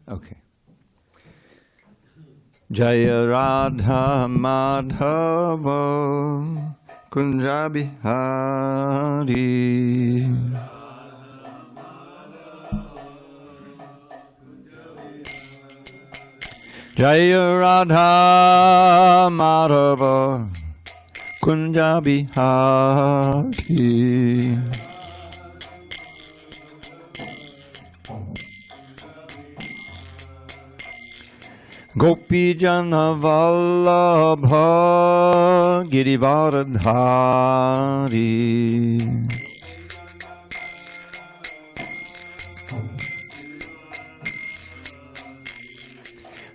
Okay. Jaya Radha Madhava Kunja Bihari Jaya Radha Madhava Kunja Bihari Gopi Jana Vallabha Girivaradhari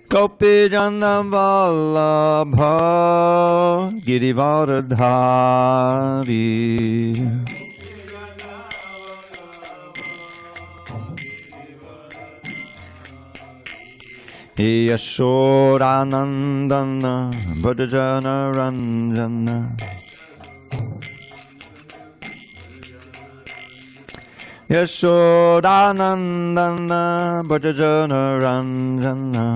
Gopi Jana Vallabha Girivaradhari Yashodanandana Bhajana Ranjana Yashodanandana Bhajana Ranjana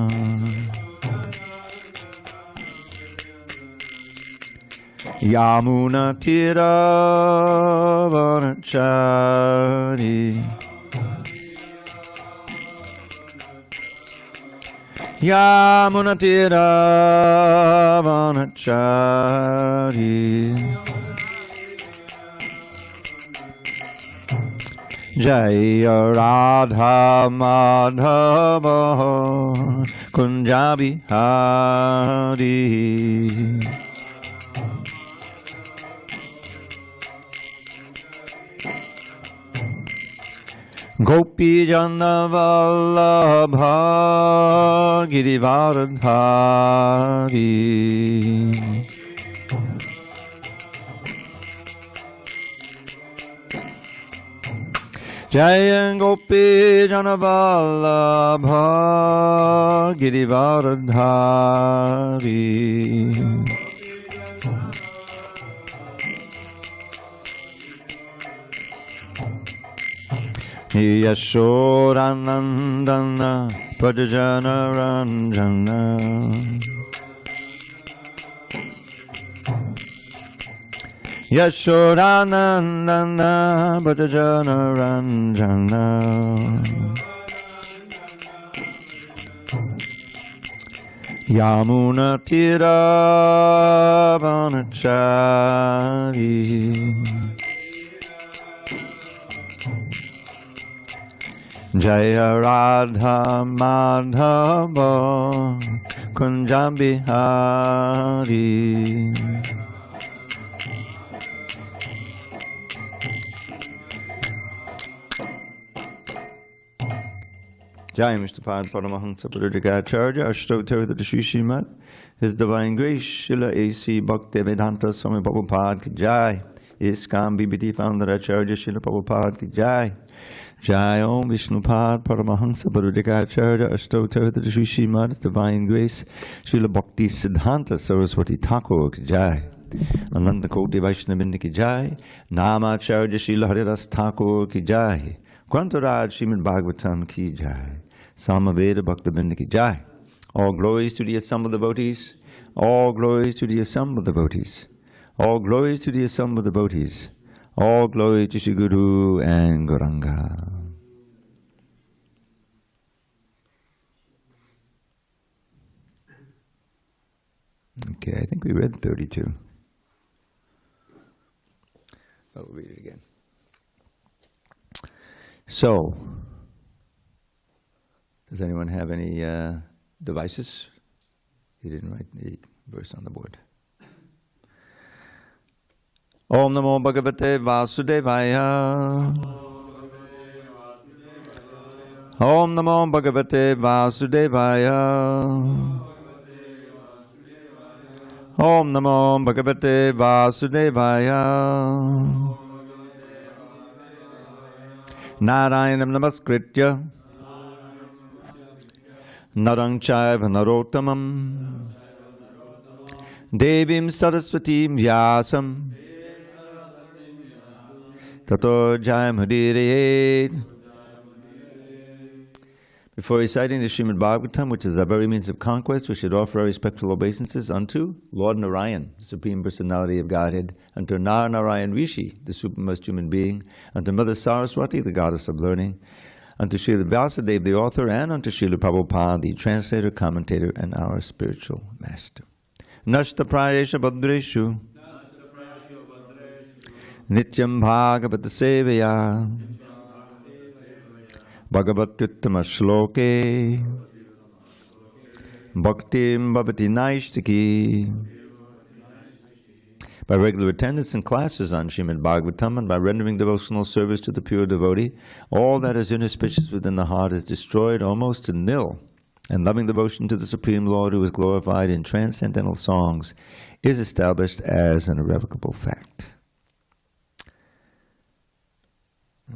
Yamuna Tira Varachari Yamuna Tira Vanachari Jaya Radha Madhava Kunja Bihari Gopi Jana Vallabha Girivaradhari Jaya Gopi Jana Vallabha Girivaradhari Yashodanandana Bhajana Ranjana Yashodanandana Bhajana Ranjana Yamuna Tira Vanachari Jaya Radha Madhava Kunja Bihari Jai Mr. Pad Paramahansa Pradikacharya Ashtotar the Srimad His Divine Grace Srila A.C. Bhakti Vedanta Swami Prabhupada Ki Jai ISKCON BBT Founder Acharya Srila Prabhupada Ki Jai Jai Om Vishnupad Paramahansa Parudikacharya Ashtotar the Srimad His Divine Grace Srila Bhakti Siddhanta Saraswati Thakur Ki Jai Ananda Koti Vaishnavindi Ki Jai Namacharya Srila Haridas Thakur Ki Jai Grantaraj Srimad Bhagavatam Ki Jai Samaveda Bhaktivinoda Ki Jai. All glories to the assembled devotees. All glories to the assembled devotees. All glories to the assembled devotees. All glory to Shri Guru and Gauranga. Okay, I think we read 32. Oh, we'll read it again. So, does anyone have any devices? You didn't write the verse on the board. Om Namo Bhagavate Vasudevaya. Om Namo Bhagavate Vasudevaya. Om Namo Bhagavate Vasudevaya. Narayanam Namaskritya Narang Chaiva Narottamam Devim Saraswatim Vyasam Tato Jayam Hadirayed. Before reciting the Srimad Bhagavatam, which is our very means of conquest, we should offer our respectful obeisances unto Lord Narayan, the Supreme Personality of Godhead, unto Narayan Rishi, the supremest human being, unto Mother Saraswati, the Goddess of Learning, unto Srila Vyasadeva, the author, and unto Srila Prabhupada, the translator, commentator, and our spiritual master. Nashta Prayesha Bhadreshu Nityam Bhagavata Sevaya Bhagavatyuttama Shloke Bhaktim Bhavati Naishtiki. By regular attendance in classes on Srimad Bhagavatam and by rendering devotional service to the pure devotee, all that is inauspicious within the heart is destroyed almost to nil, and loving devotion to the Supreme Lord, who is glorified in transcendental songs, is established as an irrevocable fact.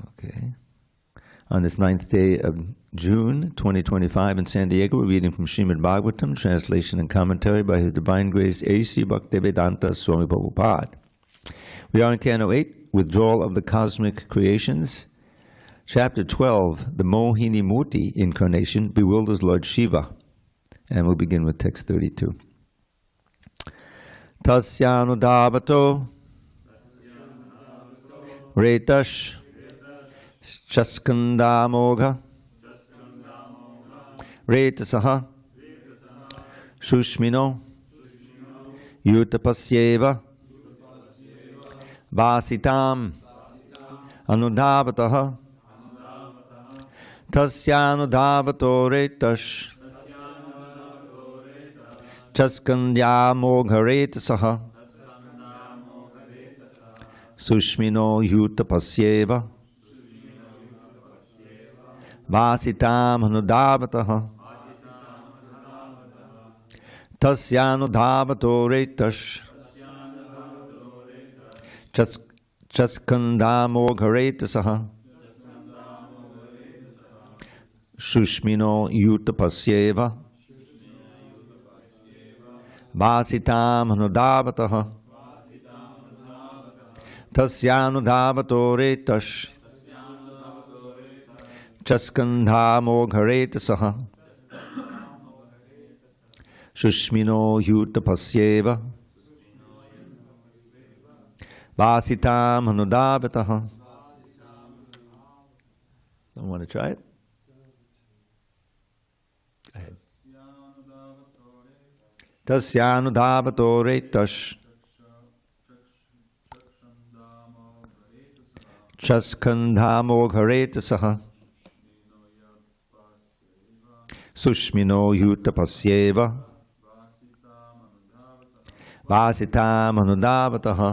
Okay. On this 9th day of June 2025 in San Diego, we're reading from Srimad Bhagavatam, translation and commentary by His Divine Grace A.C. Bhaktivedanta Swami Prabhupada. We are in Canto 8, Withdrawal of the Cosmic Creations. Chapter 12, the Mohinī Murti incarnation bewilders Lord Śiva. And we'll begin with text 32. Tasyānudāvato Retash Chaskandamogha Retasaha Shushmino Yutapasyeva Vasitam Anudhavataha Tasyanudhavato Retash Chaskandamogha Retasaha Sushmino Yutapasyeva Vasitam Anudhavataha Tasyanudhavato Retash Chaskandamogha Retasaha Shushmino Yutapasyeva Vasitam Anudhavataha Tasyanudhavato Retash Chaskandhamogha Retasaha Shushmino Yutapasyeva Vasitam Anudhavataha. Don't want to try it? Go ahead. Tasyanudhavato Retash Chaskandhamogha Retasaha Sushmino Yutapasyeva Vasitam Anudhavataha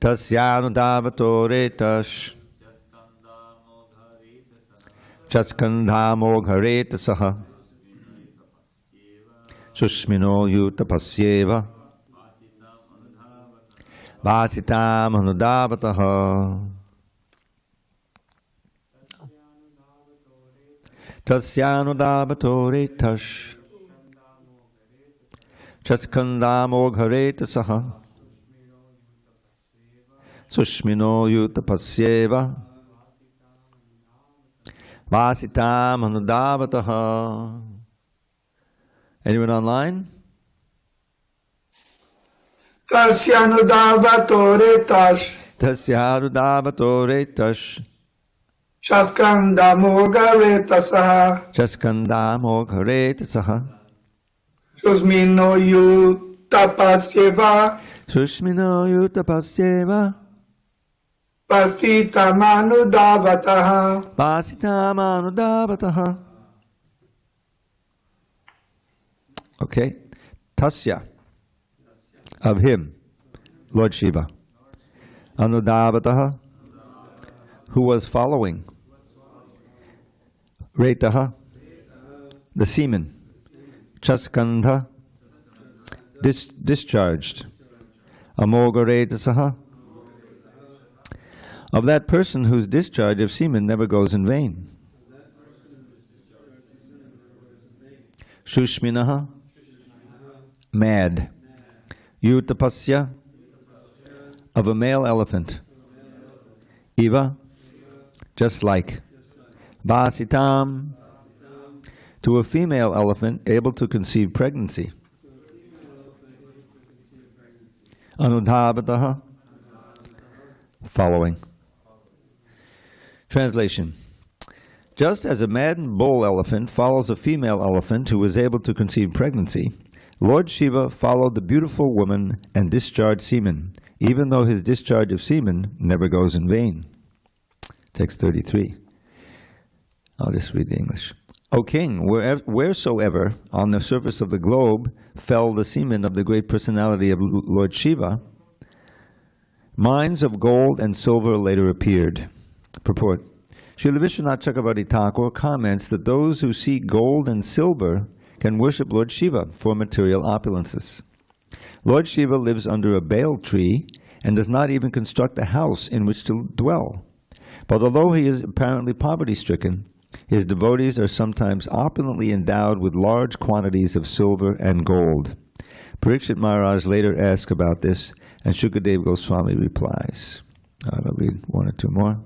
Tasyanudhavato Retash Chaskandhamogha Retasaha Sushmino Yutapasyeva Vasitam Anudhavataha Tasyanudhavato Retash Chaskandhamogha Retasaha Sushmino Yutapasyeva Vasitam Anudhavataha. Anyone online? Tasyanudhavato Retash Tasyanudhavato Retash Chaskandamogha Retasaha Chaskandhamogha Retasaha Sushmino Yutapasyeva Sushmino Yutapasyeva Vasitam Anudhavataha. Vasitam Anudhavataha. Okay. Tasya, of him, Lord Śiva. Anudhavataha, who was following. Retaha, the semen. Chaskandha, discharged. Amogha Retasaha, of that person whose discharge of semen never goes in vain. Shushminaha, mad. Yutapasya, of a male elephant. Eva, just like Basitam, to a female elephant able to conceive pregnancy. Anudhabataha, following. Translation. Just as a maddened bull elephant follows a female elephant who is able to conceive pregnancy, Lord Shiva followed the beautiful woman and discharged semen, even though his discharge of semen never goes in vain. Text 33. I'll just read the English. O king, wheresoever on the surface of the globe fell the semen of the great personality of Lord Shiva, mines of gold and silver later appeared. Purport. Srila Vishwanath Chakravarti Thakur comments that those who seek gold and silver can worship Lord Shiva for material opulences. Lord Shiva lives under a bael tree and does not even construct a house in which to dwell. But although he is apparently poverty-stricken, his devotees are sometimes opulently endowed with large quantities of silver and gold. Parikshit Maharaj later asks about this, and Shukadeva Goswami replies. I'll read one or two more.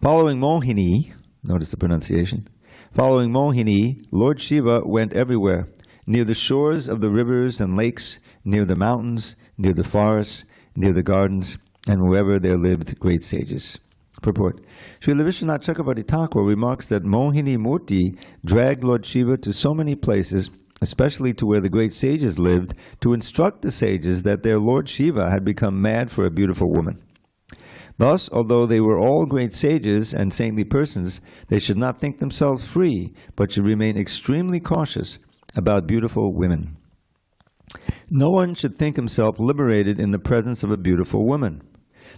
Following Mohinī, notice the pronunciation, following Mohinī, Lord Shiva went everywhere, near the shores of the rivers and lakes, near the mountains, near the forests, near the gardens, and wherever there lived great sages. Purport. Srila Vishwanath Chakravarti Thakur remarks that Mohinī Murti dragged Lord Shiva to so many places, especially to where the great sages lived, to instruct the sages that their Lord Shiva had become mad for a beautiful woman. Thus, although they were all great sages and saintly persons, they should not think themselves free, but should remain extremely cautious about beautiful women. No one should think himself liberated in the presence of a beautiful woman.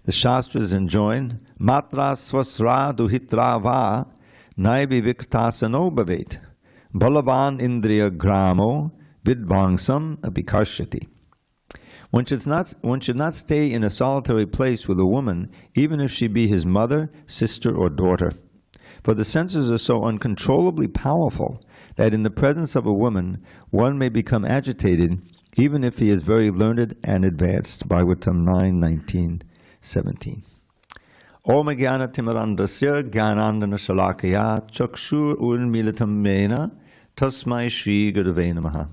The Shastras enjoin, Matra swasra duhitra va naibi viktasano bhavet balavan indriya gramo vidvangsam apikarshati. One should not stay in a solitary place with a woman, even if she be his mother, sister, or daughter. For the senses are so uncontrollably powerful that in the presence of a woman, one may become agitated, even if he is very learned and advanced. Bhagavatam 9:19-17. Om Jnana Timirandasya Jnanandana Shalakaya Chakshur Urmilitam Mena Tasmai Shri Gurave Namaha.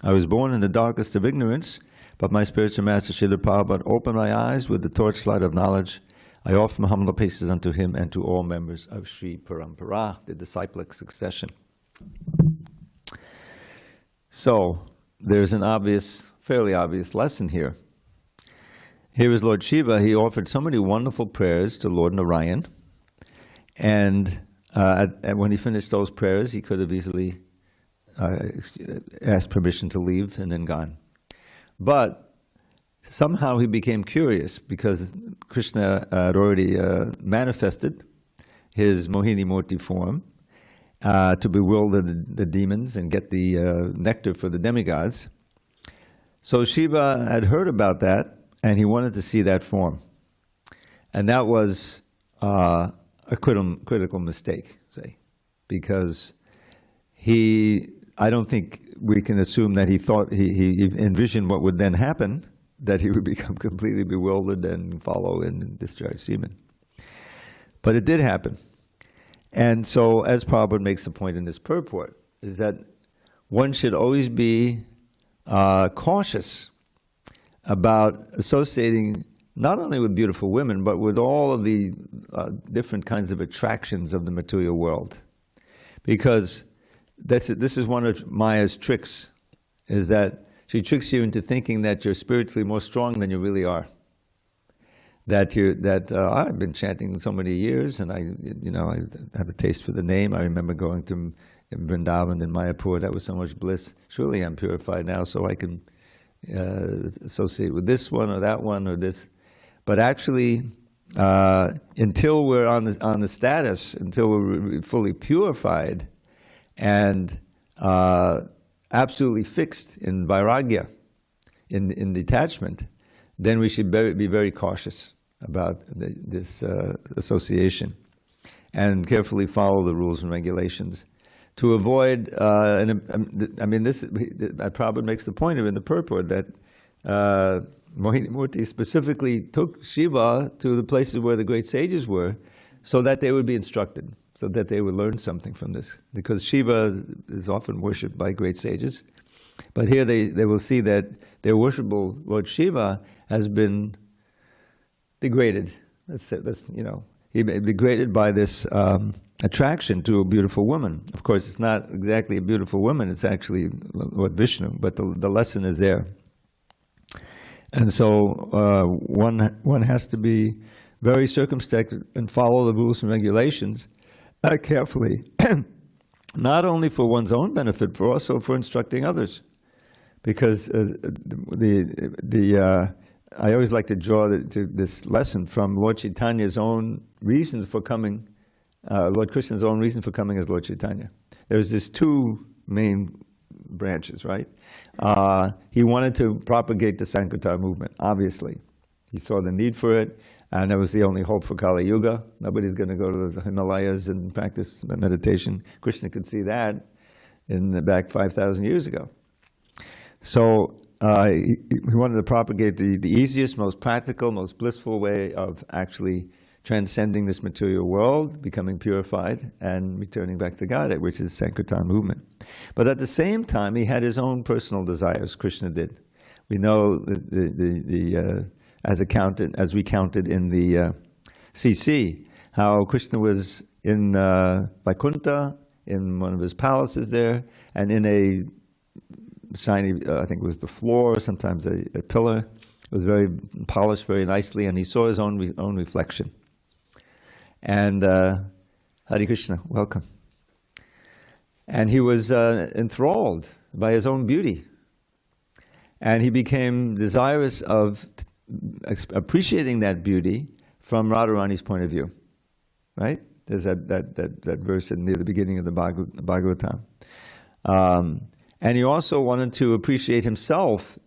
I was born in the darkest of ignorance, but my spiritual master Srila Prabhupada opened my eyes with the torchlight of knowledge. I offer my humble obeisances unto him and to all members of Sri Parampara, the disciplic succession. So, there's an fairly obvious lesson here. Here is Lord Shiva. He offered so many wonderful prayers to Lord Narayan, and when he finished those prayers, he could have easily asked permission to leave and then gone. But somehow he became curious because Krishna had already manifested his Mohinī Murti form to bewilder the demons and get the nectar for the demigods. So Shiva had heard about that, and he wanted to see that form. And that was a critical mistake, say, because I don't think we can assume that he thought, he envisioned what would then happen, that he would become completely bewildered and follow and discharge semen. But it did happen. And so, as Prabhupada makes the point in this purport, is that one should always be cautious about associating not only with beautiful women, but with all of the different kinds of attractions of the material world. Because this is one of Maya's tricks, is that she tricks you into thinking that you're spiritually more strong than you really are. That I've been chanting so many years, and I have a taste for the name. I remember going to Vrindavan in Mayapur. That was so much bliss. Surely I'm purified now, so I can associate with this one or that one or this. But actually, until we're on the status, until we're fully purified and absolutely fixed in vairagya, in detachment, then we should be very cautious about this association and carefully follow the rules and regulations to avoid, Prabhupada makes the point of in the purport that Mohinī Murti specifically took Shiva to the places where the great sages were so that they would be instructed, so that they would learn something from this. Because Shiva is often worshipped by great sages, but here they will see that their worshipable Lord Shiva has been degraded. He degraded by this attraction to a beautiful woman. Of course, it's not exactly a beautiful woman, it's actually Lord Vishnu, but the lesson is there. And so one has to be very circumspect and follow the rules and regulations carefully, not only for one's own benefit, but also for instructing others. Because I always like to draw this lesson from Lord Chaitanya's own reasons for coming, Lord Krishna's own reason for coming as Lord Chaitanya. There's these two main branches, right? He wanted to propagate the Sankirtan movement, obviously. He saw the need for it, and that was the only hope for Kali Yuga. Nobody's going to go to the Himalayas and practice meditation. Krishna could see that back 5,000 years ago. So he wanted to propagate the easiest, most practical, most blissful way of actually transcending this material world, becoming purified, and returning back to God, which is Sankirtan movement. But at the same time, he had his own personal desires. Krishna did. We know as we counted in the CC, how Krishna was in Vaikuntha, in one of his palaces there, and in a shiny, I think it was the floor, sometimes a pillar. It was very polished very nicely, and he saw his own reflection. And Hare Krishna, welcome. And he was enthralled by his own beauty. And he became desirous of appreciating that beauty from Radharani's point of view. Right? There's that verse near the beginning of the Bhagavatam. And he also wanted to appreciate himself,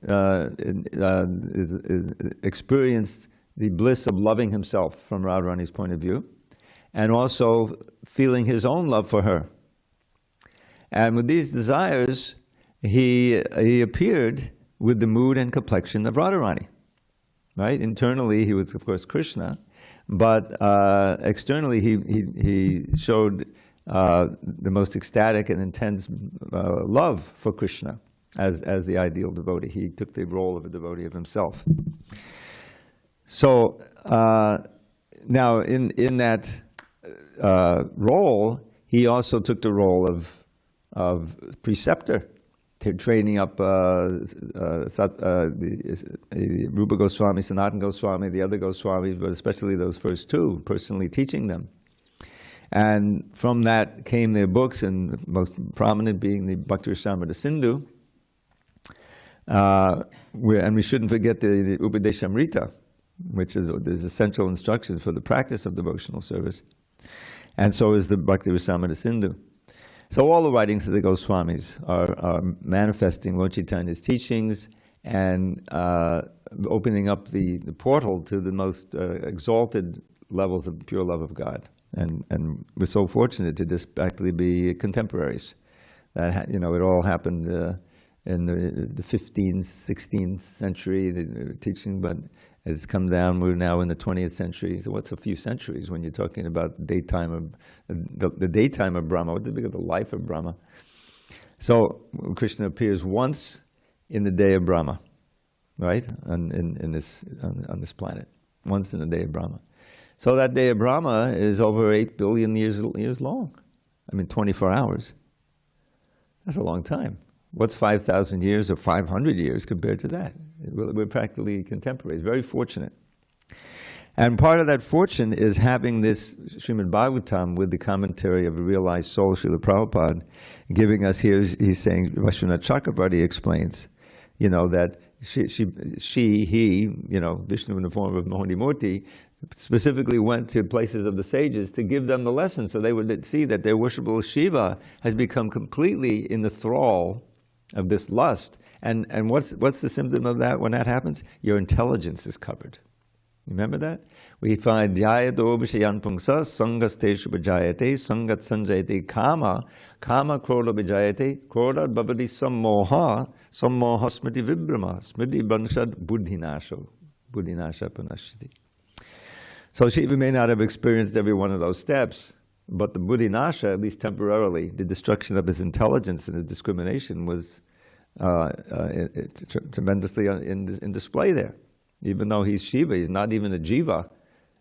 experience the bliss of loving himself from Radharani's point of view, and also feeling his own love for her. And with these desires, he appeared with the mood and complexion of Radharani. Right? Internally, he was, of course, Krishna, but externally, he showed the most ecstatic and intense love for Krishna as the ideal devotee. He took the role of a devotee of himself. So now in that role, he also took the role of preceptor, training up Rupa Goswami, Sanatana Goswami, the other Goswamis, but especially those first two, personally teaching them. And from that came their books, and most prominent being the Bhakti Rasamrita Sindhu. And we shouldn't forget the Upadeshamrita, which is essential instructions for the practice of devotional service. And so is the Bhakti Rasamrita Sindhu. So all the writings of the Goswamis are manifesting Lord Chaitanya's teachings and opening up the portal to the most exalted levels of pure love of God. And we're so fortunate to just actually be contemporaries. That it all happened in the 15th, 16th century, the teaching, but it's come down. We're now in the 20th century. So what's a few centuries when you're talking about the daytime of Brahma? What's the big of the life of Brahma? So Krishna appears once in the day of Brahma, right? On this planet, once in the day of Brahma. So that day of Brahma is over 8 billion years long. 24 hours. That's a long time. What's 5,000 years or 500 years compared to that? We're practically contemporaries, very fortunate. And part of that fortune is having this Srimad Bhagavatam with the commentary of a realized soul, Srila Prabhupada, giving us here, he's saying, Vishwanath Chakravarti explains, that he, Vishnu in the form of Mohinī Murti, specifically went to places of the sages to give them the lesson so they would see that their worshipable Śiva has become completely in the thrall of this lust. And what's the symptom of that when that happens? Your intelligence is covered. Remember that? We find Dhyayado Vishayan Pungsa Sangasteshu Vijayate Sangat Sanjayate Kama Kroda Vijayate Kroda Bhavati Sammoha Smriti Vibrama Smriti Banshad Buddhinasha Punashati. So Śiva may not have experienced every one of those steps, but the buddhinasha, at least temporarily, the destruction of his intelligence and his discrimination was tremendously in display there. Even though he's Śiva, he's not even a jiva.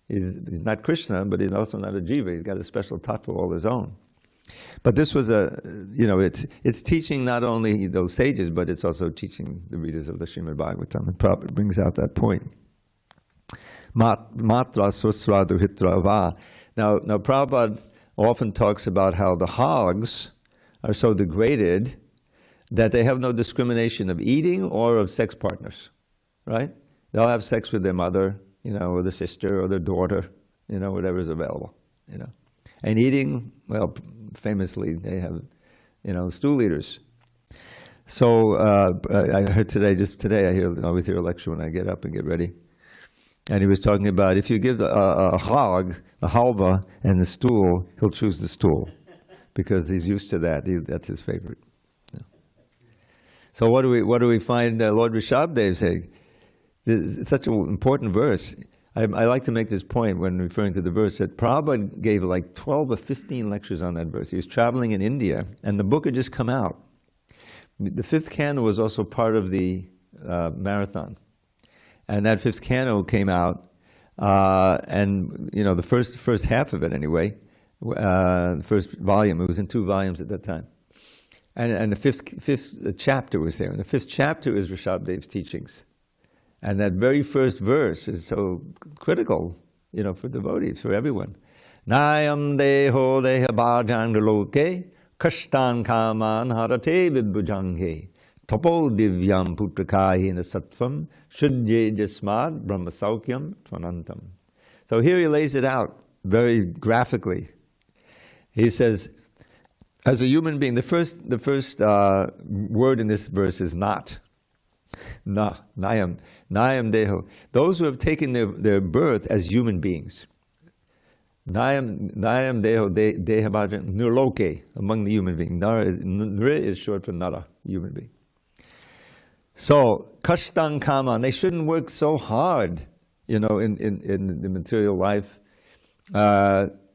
He's not Krishna, but he's also not a jiva. He's got a special tattva all his own. But this was it's teaching not only those sages, but it's also teaching the readers of the Srimad Bhagavatam. And Prabhupada brings out that point. Matra susra duhitra va. Now Prabhupada often talks about how the hogs are so degraded that they have no discrimination of eating or of sex partners, right? They'll have sex with their mother, or their sister or their daughter, whatever is available, And eating, well, famously they have, stool eaters. So I heard today I always hear a lecture when I get up and get ready. And he was talking about if you give a hog the halva and the stool, he'll choose the stool because he's used to that. That's his favorite. Yeah. So what do we find Lord Rishabdev saying? It's such an important verse. I like to make this point when referring to the verse that Prabhupada gave like 12 or 15 lectures on that verse. He was traveling in India, and the book had just come out. The fifth canto was also part of the marathon. And that fifth canto came out, and the first half of it anyway, the first volume, it was in 2 volumes at that time. And the fifth chapter was there. And the fifth chapter is Rishabdev's teachings. And that very first verse is so critical, for devotees, for everyone. Nayam deho deha bhajang loke, kashtan kaman harate vidbhujange, topo divyam putrakahina sattvam, shuddye jasmad brahmasaukyam tvanantam. So here he lays it out very graphically. He says, as a human being, the first word in this verse is not. Nayam deho. Those who have taken their birth as human beings. Nayam deho deha bhajan nirloke, among the human beings. Nra is short for nara, human being. So kashtan kaman, they shouldn't work so hard, in the material life,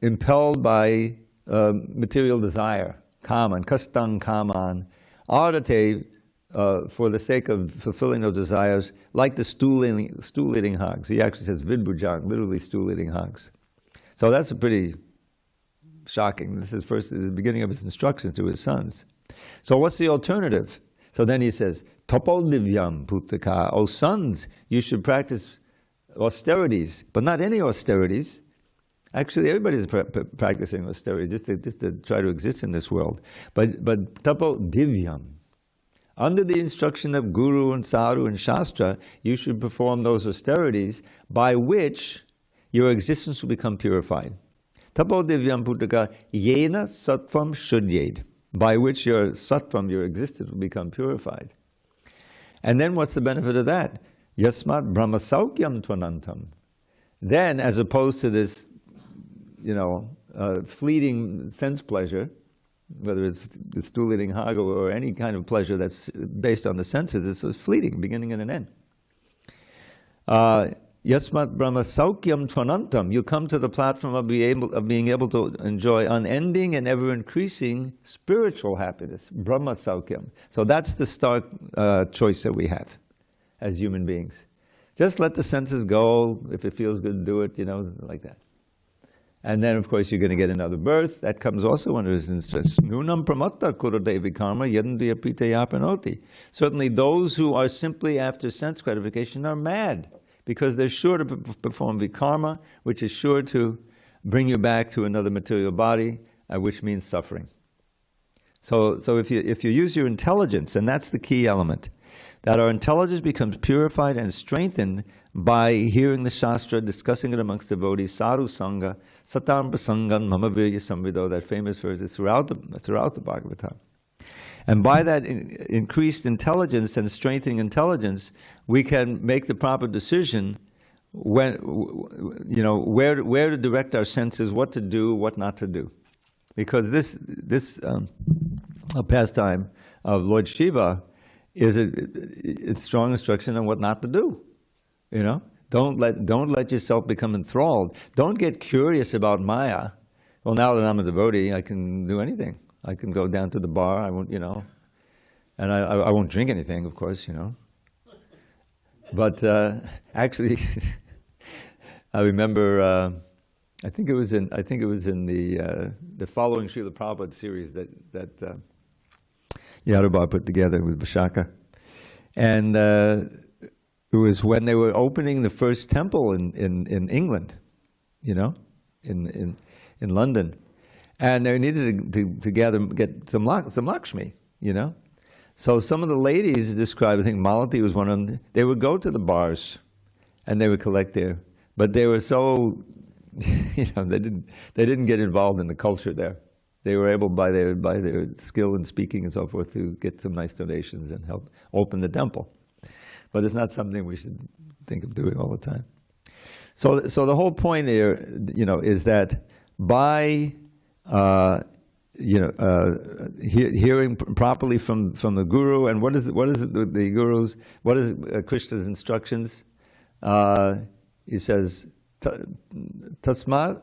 impelled by material desire. Kaman, kashtan kaman, ardate. For the sake of fulfilling those desires, like the stool-eating hogs. He actually says vidbhujang, literally stool-eating hogs. So that's pretty shocking. This is the beginning of his instructions to his sons. So what's the alternative? So then he says, topo divyam puttaka. Oh sons, you should practice austerities, but not any austerities. Actually, everybody's practicing austerity just to try to exist in this world. But topo divyam. Under the instruction of Guru and Sadhu and Shastra, you should perform those austerities by which your existence will become purified. Tapo divyam puttaka yena sattvam shuddhyed, by which your sattvam, your existence, will become purified. And then what's the benefit of that? Yasmat brahmasaukyam tvanantam. Then, as opposed to this, fleeting sense pleasure, whether it's the stool-eating hog or any kind of pleasure that's based on the senses, it's fleeting, beginning and an end. Yasmat brahma saukyam tvanantam. You'll come to the platform of being able to enjoy unending and ever-increasing spiritual happiness, brahma saukyam. So that's the stark choice that we have as human beings. Just let the senses go. If it feels good, do it, like that. And then, of course, you're going to get another birth. That comes also under his instructions. Nunam pramatta kurudevi karma yadandiya pitayapanoti. Certainly those who are simply after sense gratification are mad, because they're sure to perform vikarma, which is sure to bring you back to another material body, which means suffering. So if you use your intelligence, and that's the key element, that our intelligence becomes purified and strengthened by hearing the Shastra, discussing it amongst devotees, sadhu sangha, satam prasangan mama virya samvido, that famous verse is throughout the Bhagavatam. And by that increased intelligence and strengthening intelligence, we can make the proper decision where to direct our senses, what to do, what not to do. Because this pastime of Lord Śiva is a strong instruction on what not to do. Don't let yourself become enthralled. Don't get curious about Maya. Well, now that I'm a devotee, I can do anything. I can go down to the bar. I won't, and I won't drink anything, of course, But actually, I remember. I think it was in the following Srila Prabhupada series that Yadava put together with Vishaka, and it was when they were opening the first temple in England, in London, and they needed to get some Lakshmi, So some of the ladies described, I think Malati was one of them. They would go to the bars, and they would collect there, but they were so, they didn't get involved in the culture there. They were able by their skill in speaking and so forth to get some nice donations and help open the temple. But it's not something we should think of doing all the time. So the whole point here, is that by hearing properly from the guru, and what is the guru's, what is Krishna's instructions? He says, Tasmat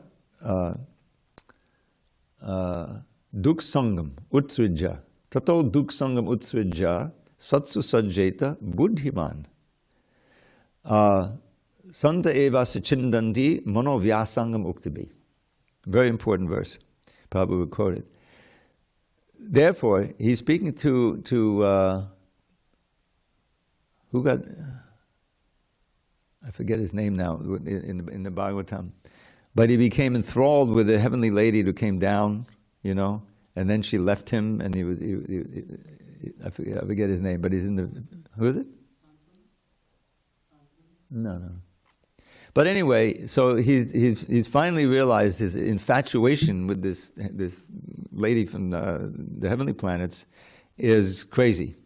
duk sangam utsrijya tato duk sangam utsrijya satsu sajjeta buddhiman santa eva sachindandi mano vyasangam uktabi. Very important verse. Prabhupada would quote it. Therefore, he's speaking to who got, I forget his name now, in the Bhagavatam. But he became enthralled with the heavenly lady who came down, and then she left him, and I forget his name, but he's in the, who is it? No. But anyway, so he's finally realized his infatuation with this lady from the heavenly planets is crazy.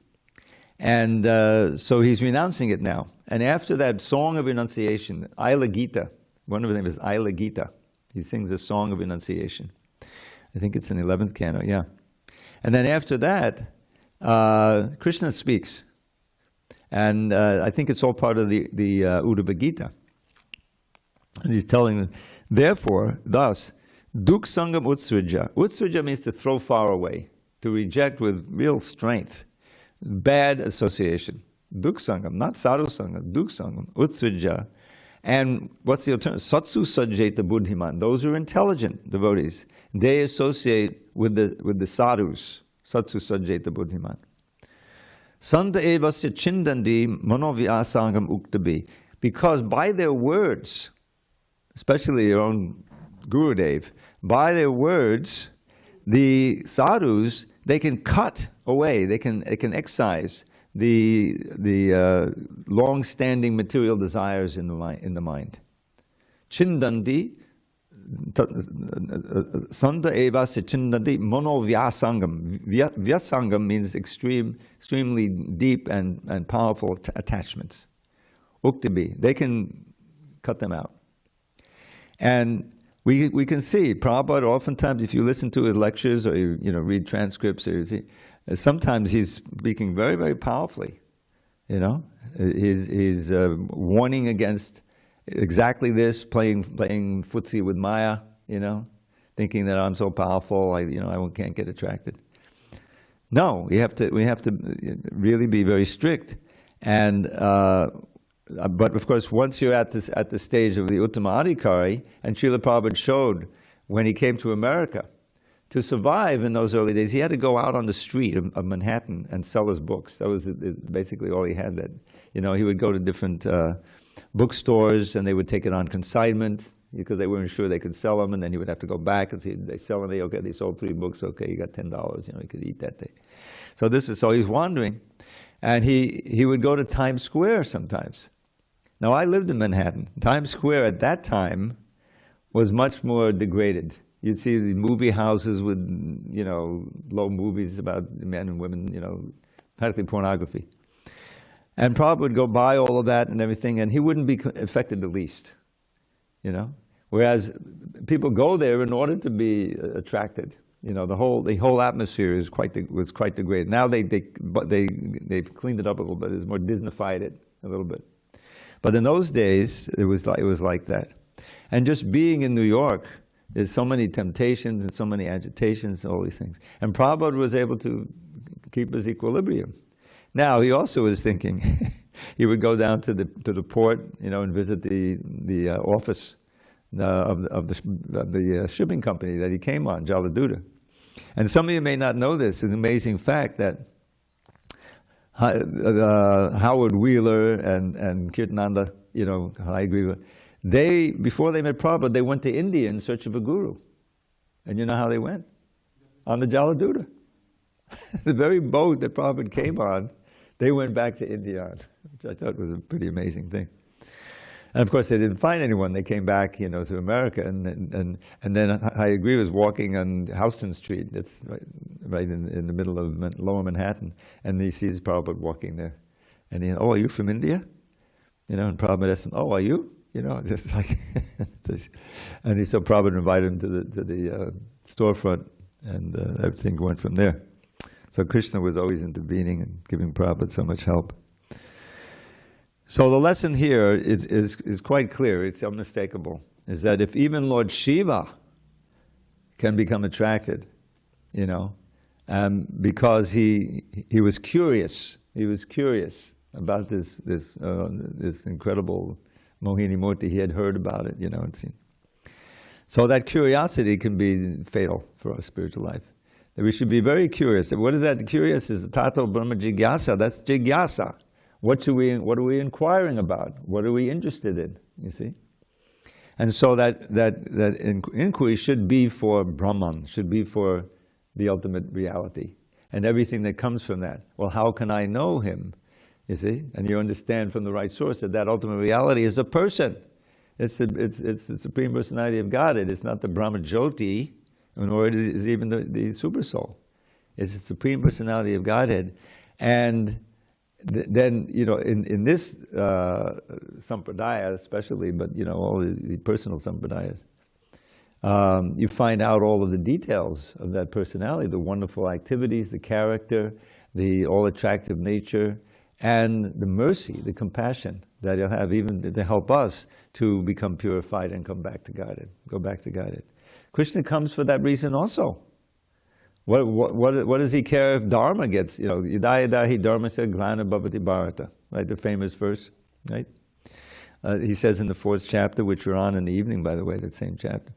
And so he's renouncing it now. And after that song of renunciation, Ila Gita, one of them is Ila Gita. He sings a song of renunciation. I think it's in the 11th canto, yeah. And then after that, Krishna speaks. And I think it's all part of the Uddhava Gita. And he's telling them, therefore, thus, duk sangam utsrijya. Utsrijya means to throw far away, to reject with real strength. Bad association. Duk sangam, not sadhu sangam, duk sangam, utsrijya. And what's the alternative? Satsu sajjeta buddhiman. Those who are intelligent devotees, they associate with the sadhus. Satsu sajjeta buddhiman. Santa evasya chindandi manovyasangam uktabi. Because by their words, especially your own Gurudev, by their words, the sadhus, they can cut away, they can excise the long-standing material desires in the mind. Chindandi, santa evasya chindandi mano vyasangam. Vyasangam means extremely deep and powerful attachments. Uktabi, they can cut them out. And we can see Prabhupada oftentimes, if you listen to his lectures or you read transcripts, sometimes he's speaking very, very powerfully. He's warning against exactly this, playing footsie with Maya. Thinking that I'm so powerful, I can't get attracted. No, we have to really be very strict. And but of course, once you're at the stage of the Uttama Adhikari, and Srila Prabhupada showed when he came to America, to survive in those early days, he had to go out on the street of Manhattan and sell his books. That was basically all he had. That he would go to different bookstores, and they would take it on consignment because they weren't sure they could sell them, and then he would have to go back and see they sell them. Okay, they sold 3 books. Okay, you got $10. You could eat that day. So he's wandering, and he would go to Times Square sometimes. Now, I lived in Manhattan. Times Square at that time was much more degraded. You'd see the movie houses with, low movies about men and women, practically pornography. And Prabhupada would go by all of that and everything, and he wouldn't be affected the least, Whereas people go there in order to be attracted. The whole atmosphere was quite degraded. Now they've cleaned it up a little bit. It's more Disneyfied it a little bit. But in those days, it was like that. And just being in New York, there's so many temptations and so many agitations and all these things. And Prabhupada was able to keep his equilibrium. Now, he also was thinking, he would go down to the port, and visit the office of the shipping company that he came on, Jaladuta. And some of you may not know this, an amazing fact that Howard Wheeler and Kirtananda, Hayagriva, before they met Prabhupada, they went to India in search of a guru. And you know how they went? On the Jaladuta. The very boat that Prabhupada came on, they went back to India on, which I thought was a pretty amazing thing. And of course, they didn't find anyone. They came back, to America, and then Hayagriva was walking on Houston Street. That's right in the middle of Lower Manhattan, and he sees Prabhupada walking there, and oh, are you from India? And Prabhupada asked him, oh, are you? Just like, and so Prabhupada invited him to the storefront, and everything went from there. So Krishna was always intervening and giving Prabhupada so much help. So the lesson here is quite clear, it's unmistakable, is that if even Lord Śiva can become attracted, because he was curious about this incredible Mohinī Murti, he had heard about it, and seen. So that curiosity can be fatal for our spiritual life. That we should be very curious. What is that? Curious is tato brahma jigyasa. That's jigyasa. What are we inquiring about? What are we interested in? You see, and so that inquiry should be for Brahman, should be for the ultimate reality, and everything that comes from that. Well, how can I know him? You see, and you understand from the right source that ultimate reality is a person. It's the Supreme Personality of Godhead. It's not the Brahma Jyoti, nor is even the Super Soul. It's the Supreme Personality of Godhead, and then, in this sampradaya especially, but, all the personal sampradayas, you find out all of the details of that personality, the wonderful activities, the character, the all-attractive nature, and the mercy, the compassion that you'll have even to help us to become purified and come back to Godhead, go back to Godhead. Krishna comes for that reason also. What does he care if Dharma gets, Yadaya dahi Dharma se glana bhavati bharata, right, the famous verse, right? He says in the 4th chapter, which we're on in the evening, by the way, that same chapter.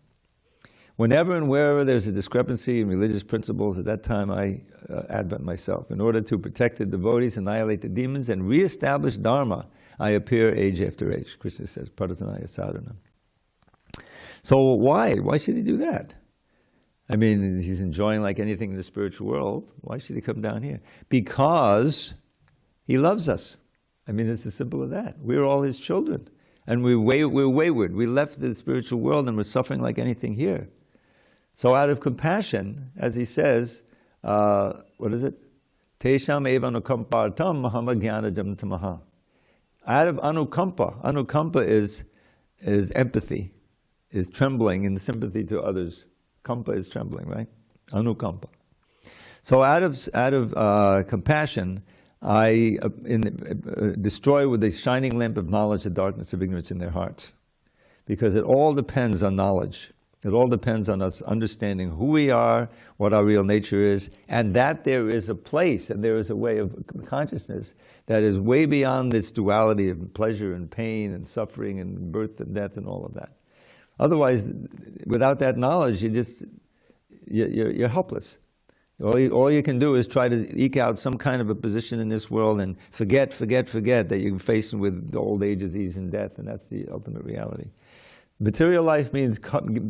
Whenever and wherever there's a discrepancy in religious principles, at that time I advent myself. In order to protect the devotees, annihilate the demons, and reestablish Dharma, I appear age after age. Krishna says, Pradhanaya sadhana. So why? Why should he do that? I mean, he's enjoying like anything in the spiritual world. Why should he come down here? Because he loves us. I mean, it's as simple as that. We're all his children. And we're wayward. We left the spiritual world and we're suffering like anything here. So out of compassion, as he says, what is it? Tesham eva anukampartam mahamajnanajam tamaha. Out of anukampa. Anukampa is empathy, is trembling in sympathy to others. Kampa is trembling, right? Anukampa. So out of compassion, I destroy with the shining lamp of knowledge the darkness of ignorance in their hearts. Because it all depends on knowledge. It all depends on us understanding who we are, what our real nature is, and that there is a place and there is a way of consciousness that is way beyond this duality of pleasure and pain and suffering and birth and death and all of that. Otherwise, without that knowledge, you're helpless. All you can do is try to eke out some kind of a position in this world and forget that you're facing with old age, disease, and death, and that's the ultimate reality. Material life means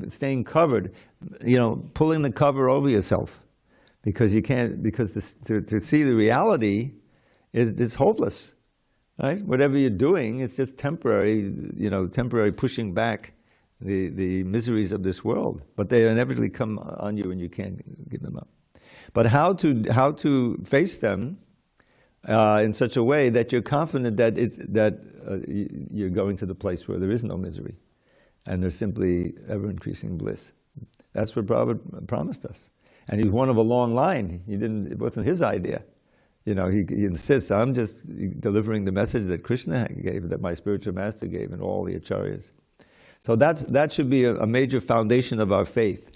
staying covered, pulling the cover over yourself, because you can't. Because to see the reality it's hopeless, right? Whatever you're doing, it's just temporary. Temporary pushing back the miseries of this world, but they inevitably come on you, and you can't give them up. But how to face them in such a way that you're confident that you're going to the place where there is no misery, and there's simply ever-increasing bliss. That's what Prabhupada promised us, and he's one of a long line. It wasn't his idea. he insists, I'm just delivering the message that Krishna gave, that my spiritual master gave, and all the acharyas. So that should be a major foundation of our faith.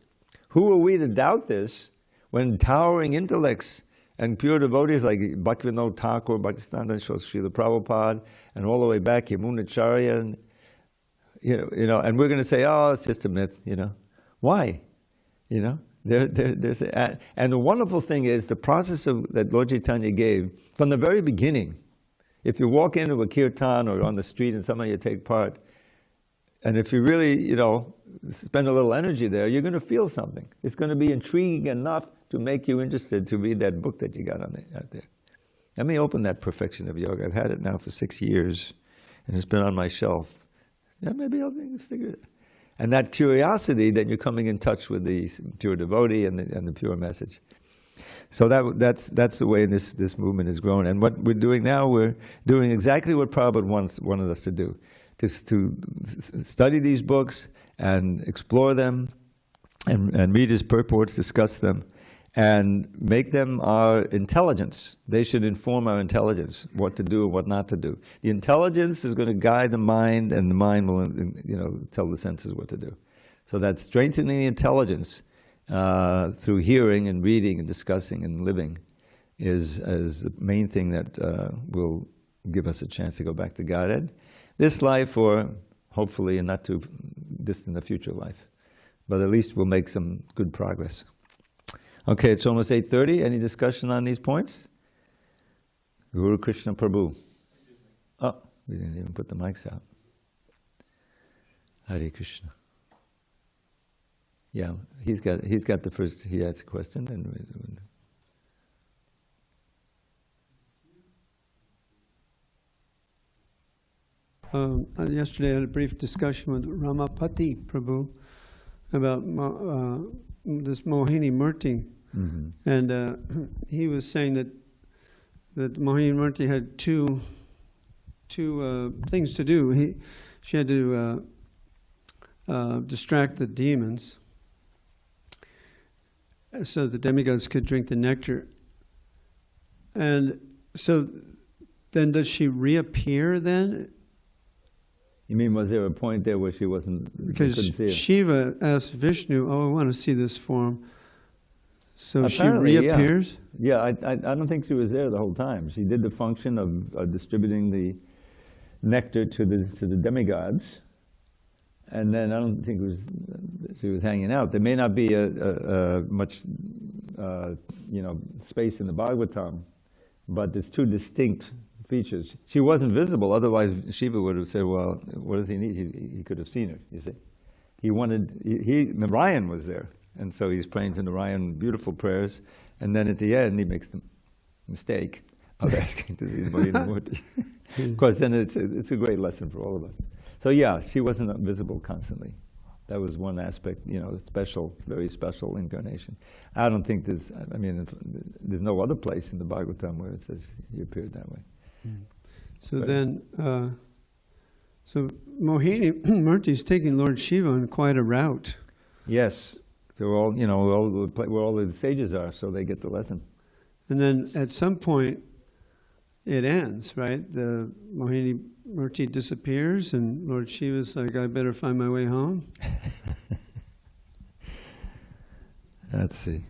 Who are we to doubt this when towering intellects and pure devotees like Bhaktivinoda Thakur, Bhaktisiddhanta Srila Prabhupada, and all the way back, Yamunacharya, and, and we're going to say, oh, it's just a myth, Why? And the wonderful thing is the process that Lord Chaitanya gave from the very beginning. If you walk into a kirtan or on the street and somehow you take part, and if you really, spend a little energy there, you're going to feel something. It's going to be intriguing enough to make you interested to read that book that you got out there. Let me open that Perfection of Yoga. I've had it now for 6 years, and it's been on my shelf. Yeah, maybe I'll figure it out. And that curiosity that you're coming in touch with the pure devotee and the pure message. So that's the way this movement is growing. And what we're doing now, we're doing exactly what Prabhupada wanted us to do. To study these books and explore them and read his purports, discuss them, and make them our intelligence. They should inform our intelligence, what to do and what not to do. The intelligence is going to guide the mind, and the mind will tell the senses what to do. So that's strengthening the intelligence through hearing and reading and discussing and living is the main thing that will give us a chance to go back to Godhead. This life, or hopefully in not too distant a future life. But at least we'll make some good progress. Okay, it's almost 8:30. Any discussion on these points? Guru Krishna Prabhu. Oh, we didn't even put the mics out. Hare Krishna. Yeah, he's got the first. He asked a question, and yesterday I had a brief discussion with Ramapati Prabhu about this Mohinī Murti, and he was saying that Mohinī Murti had two things to do. She had to distract the demons, so the demigods could drink the nectar. And so, then does she reappear then? You mean, was there a point there where she wasn't? Because Śiva asked Vishnu, "Oh, I want to see this form." So apparently, she reappears. Yeah, I don't think she was there the whole time. She did the function of distributing the nectar to the demigods, and then I don't think she was hanging out. There may not be a much space in the Bhagavatam, but there's two distinct features. She wasn't visible, otherwise Śiva would have said, well, what does he need? He could have seen her, you see. Narayan was there, and so he's praying to Narayan beautiful prayers, and then at the end he makes the mistake of asking to see Mohinī Murti. Of course, then it's a great lesson for all of us. So yeah, she wasn't visible constantly. That was one aspect, special, very special incarnation. I don't think there's no other place in the Bhagavatam where it says he appeared that way. So then, so Mohinī Murti is taking Lord Śiva on quite a route. Yes, they're all, where all the sages are, so they get the lesson. And then at some point, it ends, right? The Mohinī Murti disappears, and Lord Shiva's like, I better find my way home. Let's see.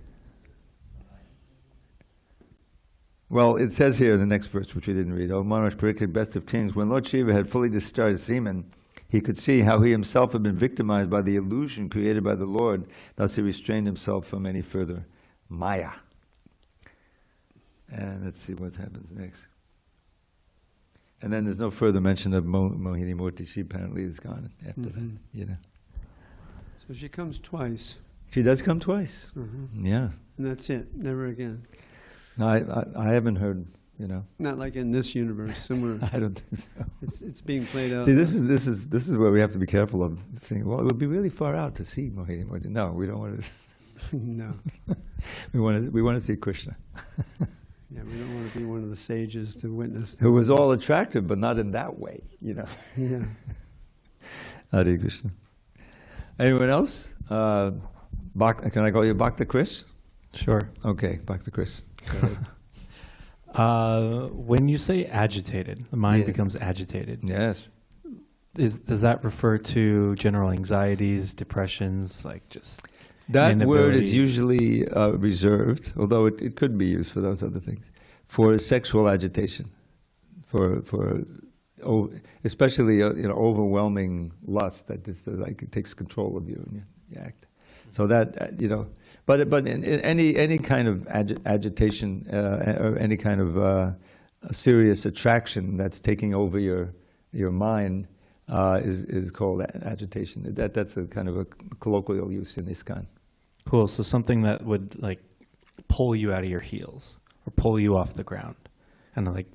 Well, it says here in the next verse, which we didn't read, O Maharaj Parikshit, best of kings, when Lord Śiva had fully discharged semen, he could see how he himself had been victimized by the illusion created by the Lord, thus he restrained himself from any further maya. And let's see what happens next. And then there's no further mention of Mohinī Murti. She apparently is gone after that, So she comes twice. She does come twice. Yeah. And that's it. Never again. No, I haven't heard, Not like in this universe, somewhere. I don't think so. It's being played out. See, this is where we have to be careful of saying, well, it would be really far out to see Mohinī Murti. No, we don't want to. No. We want to see Krishna. Yeah, we don't want to be one of the sages to witness. Who was all attractive, but not in that way, Yeah. Hare Krishna. Anyone else? Can I call you Bhakta Chris? Sure. Okay, Bhakta Chris. When you say agitated, the mind Yes. becomes agitated. Yes. Does that refer to general anxieties, depressions, like just That word is inability- usually reserved, although it could be used for those other things, for sexual agitation, for especially overwhelming lust that just like it takes control of you and you act. So that but in any kind of agitation or any kind of serious attraction that's taking over your mind is called agitation. That's a kind of a colloquial use in ISKCON. Cool. So something that would like pull you out of your heels or pull you off the ground, and like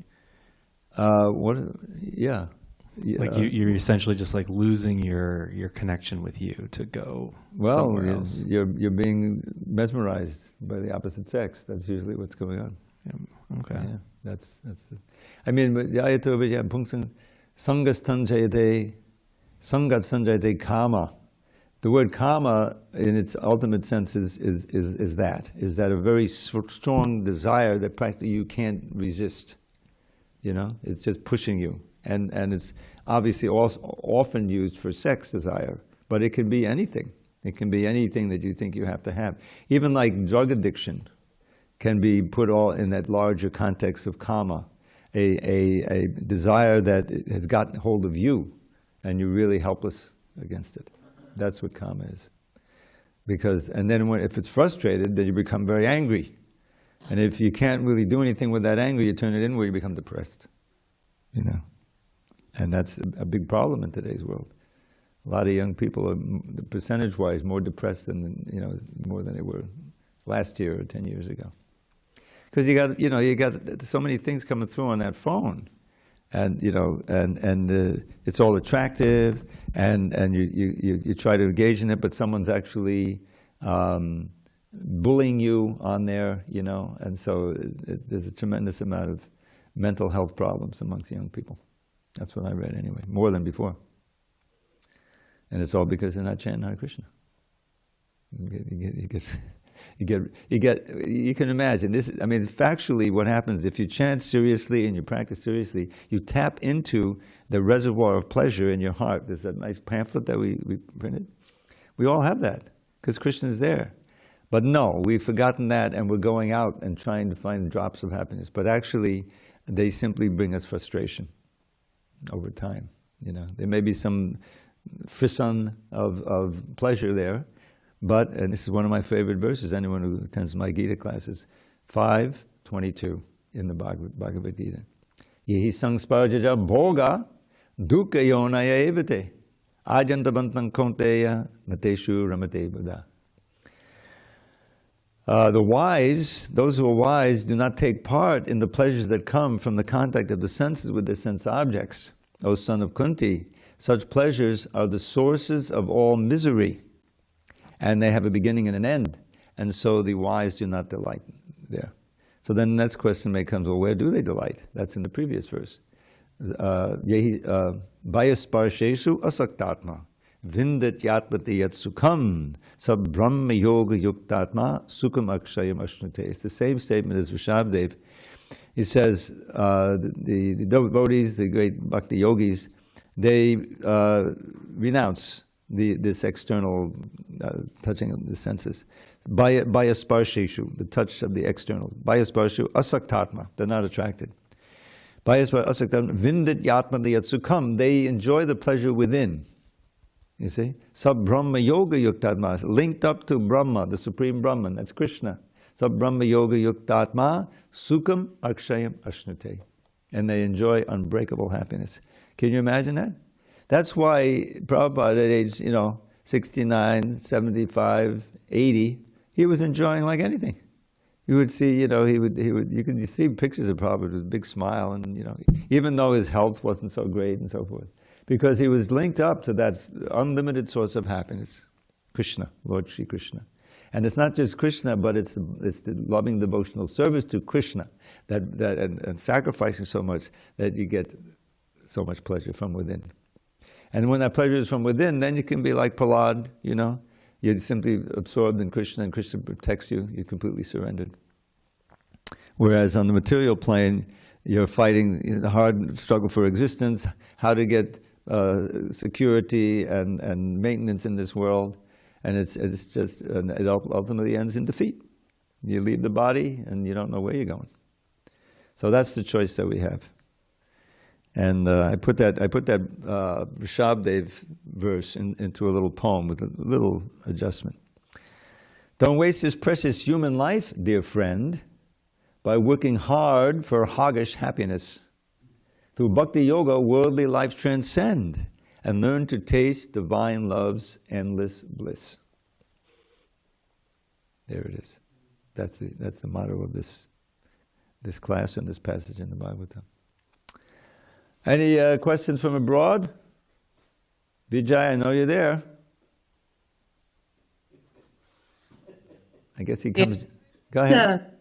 What? Yeah. like you're essentially just like losing your connection with you to go Well, somewhere else. you're being mesmerized by the opposite sex. That's usually what's going on. Yeah. Okay. Yeah, that's the. I mean, Yayato Vijaya Pungsang Sangas Tanjayate Sangat Sanjayate Kama. The word kama, in its ultimate sense, is that a very strong desire that practically you can't resist. It's just pushing you, and it's obviously also often used for sex desire, but it can be anything. It can be anything that you think you have to have. Even like drug addiction can be put all in that larger context of kama, a desire that has gotten hold of you, and you're really helpless against it. That's what kama is. And then if it's frustrated, then you become very angry. And if you can't really do anything with that anger, you turn it inward, you become depressed. And that's a big problem in today's world. A lot of young people are, percentage-wise, more depressed more than they were last year or 10 years ago. Because you got so many things coming through on that phone. And it's all attractive, and you try to engage in it, but someone's actually bullying you on there, and so there's a tremendous amount of mental health problems amongst young people. That's what I read anyway, more than before. And it's all because they're not chanting Hare Krishna. You can imagine this. Factually, what happens if you chant seriously and you practice seriously, you tap into the reservoir of pleasure in your heart. There's that nice pamphlet that we printed. We all have that because Krishna is there. But no, we've forgotten that, and we're going out and trying to find drops of happiness. But actually, they simply bring us frustration over time. There may be some frisson of pleasure there. But, and this is one of my favorite verses, anyone who attends my Gita classes, 5:22 in the Bhagavad Gita. Yehi sangsparjaja bhoga dukkha yonaya evate ajantabantang konteya nateshu ramate buddha. The wise, those who are wise, do not take part in the pleasures that come from the contact of the senses with their sense objects. O son of Kunti, such pleasures are the sources of all misery, and they have a beginning and an end, and so the wise do not delight there. So then the next question may come, well, where do they delight? That's in the previous verse. Yehi bayasparsheshu asaktatma vindat yatmati yat sukham sab brahma yoga yuktatma sukham akshayam ashnute. It's the same statement as Rishabdev. He says the devotees, the great Bhakti yogis, they renounce this external touching of the senses. Bayasparsheshu, the touch of the external. Bayasparshu asaktatma, they're not attracted. Bayasparshu asaktatma vindat yatmati yat sukham, they enjoy the pleasure within. You see? Sab Brahma Yoga Yuktatma, linked up to Brahma, the Supreme Brahman, that's Krishna. Sab Brahma Yoga Yuktatma, Sukham Akshayam Ashnute. And they enjoy unbreakable happiness. Can you imagine that? That's why Prabhupada at age, 69, 75, 80, he was enjoying like anything. You would see, you could see pictures of Prabhupada with a big smile, and, even though his health wasn't so great and so forth. Because he was linked up to that unlimited source of happiness, Krishna, Lord Shri Krishna. And it's not just Krishna, but it's the loving devotional service to Krishna and sacrificing so much that you get so much pleasure from within. And when that pleasure is from within, then you can be like Prahlad, You're simply absorbed in Krishna, and Krishna protects you. You're completely surrendered. Whereas on the material plane, you're fighting the hard struggle for existence, how to get security and maintenance in this world, and it ultimately ends in defeat. You leave the body and you don't know where you're going. So that's the choice that we have. And I put that Rishabdev verse into a little poem with a little adjustment. Don't waste this precious human life, dear friend, by working hard for hoggish happiness. Through Bhakti Yoga, worldly life transcend and learn to taste divine love's endless bliss. There it is. That's the motto of this class and this passage in the Bhagavatam. Any questions from abroad? Vijay, I know you're there. I guess he comes. Yeah. Go ahead.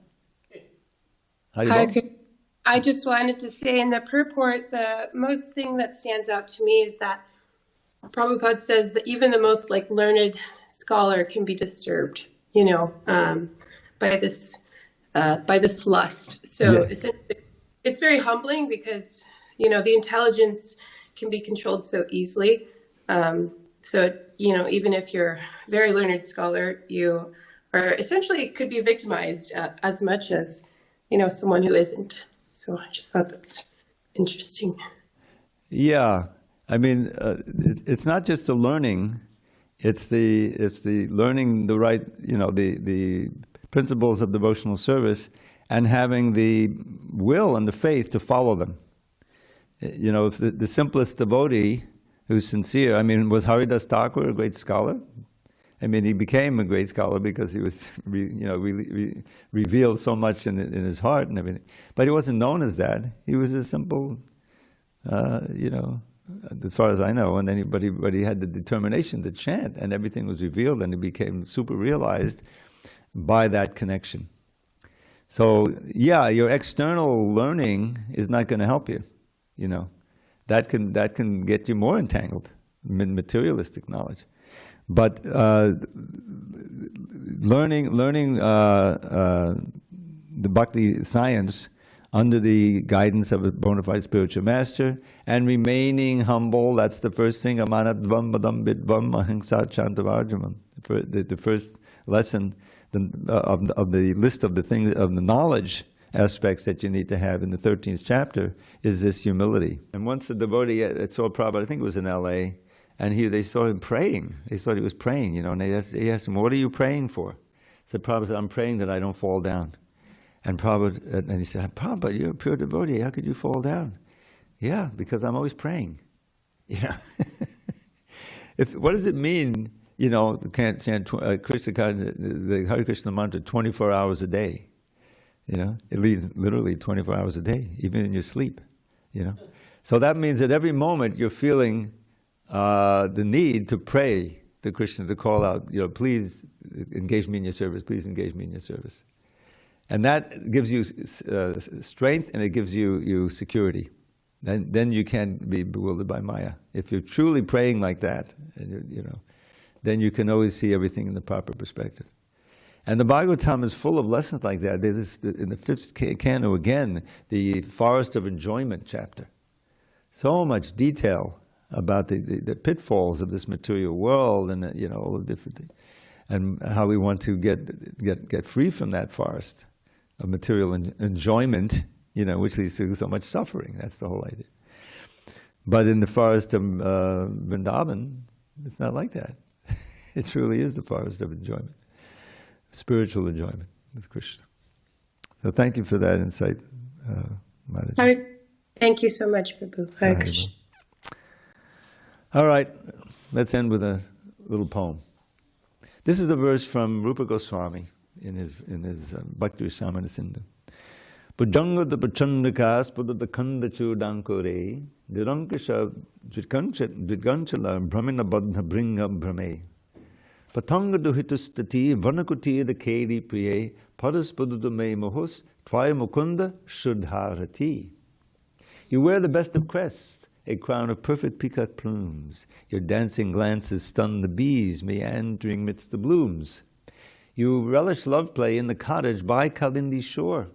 I just wanted to say in the purport, the most thing that stands out to me is that Prabhupada says that even the most learned scholar can be disturbed, by this lust. So essentially, it's very humbling because the intelligence can be controlled so easily. So even if you're a very learned scholar, you are essentially could be victimized as much as someone who isn't. So I just thought that's interesting. Yeah, I mean, it's not just the learning; it's the learning the right, the principles of devotional service, and having the will and the faith to follow them. If the simplest devotee who's sincere, I mean, was Haridas Thakur a great scholar? I mean, he became a great scholar because he was, revealed so much in his heart and everything. But he wasn't known as that. He was a simple, as far as I know. And then, but he had the determination to chant, and everything was revealed, and he became super realized by that connection. So, yeah, your external learning is not going to help you. That can get you more entangled in materialistic knowledge. But learning the bhakti science under the guidance of a bona fide spiritual master and remaining humble, that's the first thing, amanatvam madam vidvam ahimsa chantavarjamam. The first lesson of the list of the things, of the knowledge aspects that you need to have in the 13th chapter is this humility. And once the devotee saw Prabhupada, I think it was in L.A., and they saw him praying. They thought he was praying, and he asked him, "What are you praying for?" So Prabhupada said, "I'm praying that I don't fall down." And he said, "Prabhupada, you're a pure devotee. How could you fall down?" "Yeah, because I'm always praying." Yeah. What does it mean? Can't chant Krishna, the Hare Krishna mantra 24 hours a day. It leads literally 24 hours a day, even in your sleep. So that means that every moment you're feeling the need to pray to Krishna, to call out, please engage me in your service, please engage me in your service. And that gives you strength, and it gives you security. Then you can't be bewildered by Maya. If you're truly praying like that, then you can always see everything in the proper perspective. And the Bhagavatam is full of lessons like that. There's in the 5th canto again, the Forest of Enjoyment chapter. So much detail about the pitfalls of this material world, and all the different things, and how we want to get free from that forest of material enjoyment, which leads to so much suffering. That's the whole idea. But in the forest of Vrindavan, it's not like that. It truly is the forest of enjoyment, spiritual enjoyment with Krishna. So thank you for that insight, Mataji. Thank you so much, Prabhu. Hare Krishna. All right, let's end with a little poem. This is a verse from Rupa Goswami in his Bhakti Rasamrita Sindhu. Pujanga the Pachandakas Pada the Kanda Chudankore, the Rankasha Dvidganchala Brahmina Badha Bringa Brahme. Patanga duhitustati Vanakuti the Kedi Priye, Padas Padudu Me Mohus, Twaya Mukunda Shudharati. You wear the best of crests, a crown of perfect peacock plumes. Your dancing glances stun the bees meandering midst the blooms. You relish love play in the cottage by Kalindi's shore,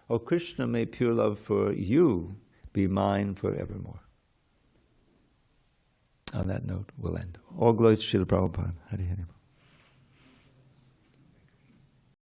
O Krishna, may pure love for you be mine forevermore. On that note, we'll end. All glories to Srila Prabhupada. Hari Hari.